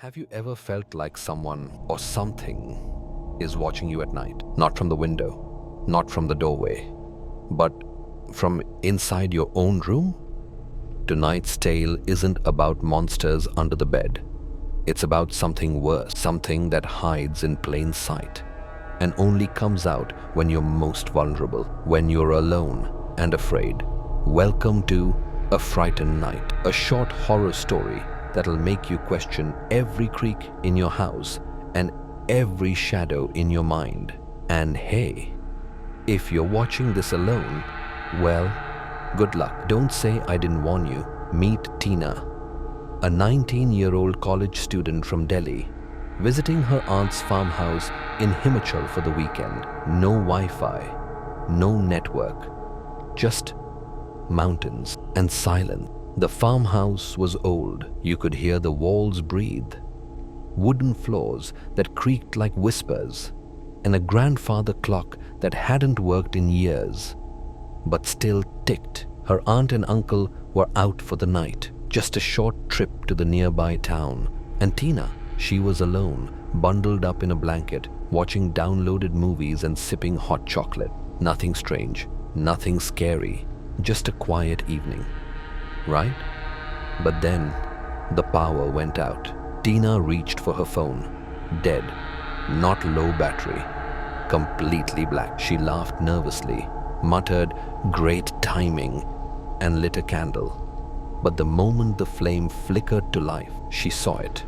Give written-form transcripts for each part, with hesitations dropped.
Have you ever felt like someone or something is watching you at night? Not from the window, not from the doorway, but from inside your own room? Tonight's tale isn't about monsters under the bed. It's about something worse, something that hides in plain sight and only comes out when you're most vulnerable, when you're alone and afraid. Welcome to A Frightened Night, a short horror story that'll make you question every creak in your house and every shadow in your mind. And hey, if you're watching this alone, well, good luck. Don't say I didn't warn you. Meet Tina, a 19-year-old college student from Delhi, visiting her aunt's farmhouse in Himachal for the weekend. No Wi-Fi, no network, just mountains and silence. The farmhouse was old. You could hear the walls breathe, wooden floors that creaked like whispers, and a grandfather clock that hadn't worked in years, but still ticked. Her aunt and uncle were out for the night, just a short trip to the nearby town. And Tina, she was alone, bundled up in a blanket, watching downloaded movies and sipping hot chocolate. Nothing strange, nothing scary, just a quiet evening. Right? But then the power went out. Tina reached for her phone. Dead. Not low battery. Completely black. She laughed nervously, muttered, "Great timing," and lit a candle. But the moment the flame flickered to life, she saw it.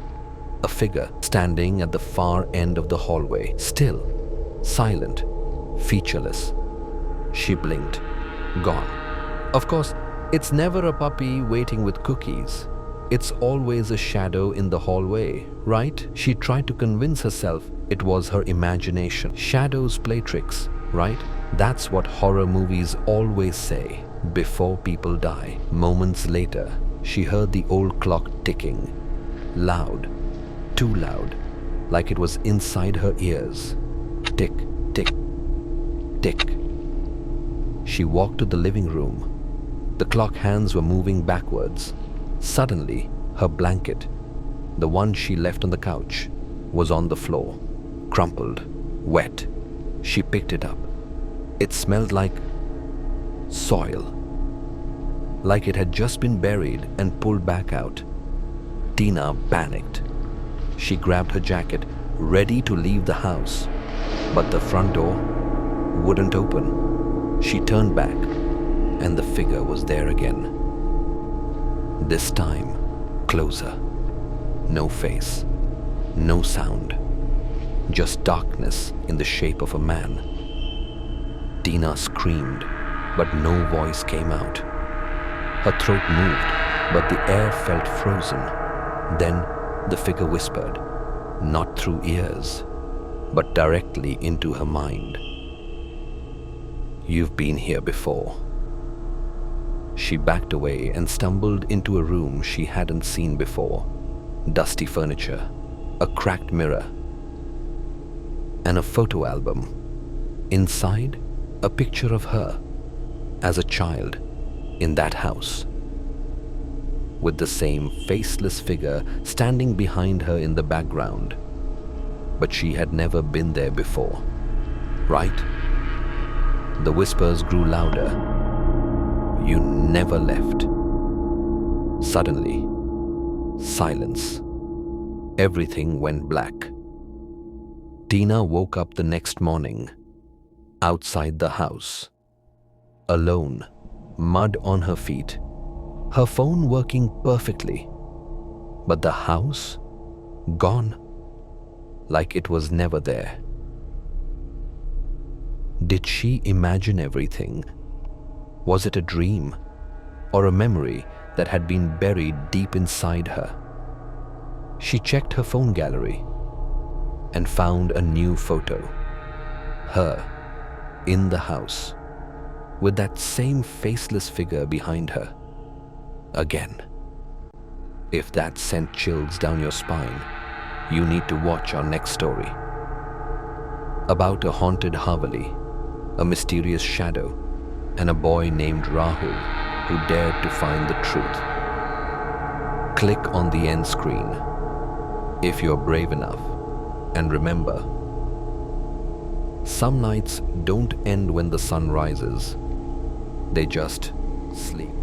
A figure standing at the far end of the hallway. Still, silent, featureless. She blinked. Gone. Of course, it's never a puppy waiting with cookies. It's always a shadow in the hallway, right? She tried to convince herself it was her imagination. Shadows play tricks, right? That's what horror movies always say before people die. Moments later, she heard the old clock ticking. Loud, too loud, like it was inside her ears. Tick, tick, tick. She walked to the living room. The clock hands were moving backwards. Suddenly, her blanket, the one she left on the couch, was on the floor, crumpled, wet. She picked it up. It smelled like soil, like it had just been buried and pulled back out. Tina panicked. She grabbed her jacket, ready to leave the house, but the front door wouldn't open. She turned back, and the figure was there again. This time, closer. No face, no sound, just darkness in the shape of a man. Tina screamed, but no voice came out. Her throat moved, but the air felt frozen. Then the figure whispered, not through ears, but directly into her mind. "You've been here before." She backed away and stumbled into a room she hadn't seen before. Dusty furniture, a cracked mirror, and a photo album. Inside, a picture of her as a child in that house, with the same faceless figure standing behind her in the background. But she had never been there before, right? The whispers grew louder. "You never left." Suddenly, silence. Everything went black. Tina woke up the next morning, outside the house, alone, mud on her feet, her phone working perfectly, but the house gone, like it was never there. Did she imagine everything? Was it a dream or a memory that had been buried deep inside her? She checked her phone gallery and found a new photo. Her in the house with that same faceless figure behind her. Again. If that sent chills down your spine, you need to watch our next story. About a haunted Haveli, a mysterious shadow, and a boy named Rahul who dared to find the truth. Click on the end screen. if you're brave enough. And remember, some nights don't end when the sun rises, they just sleep.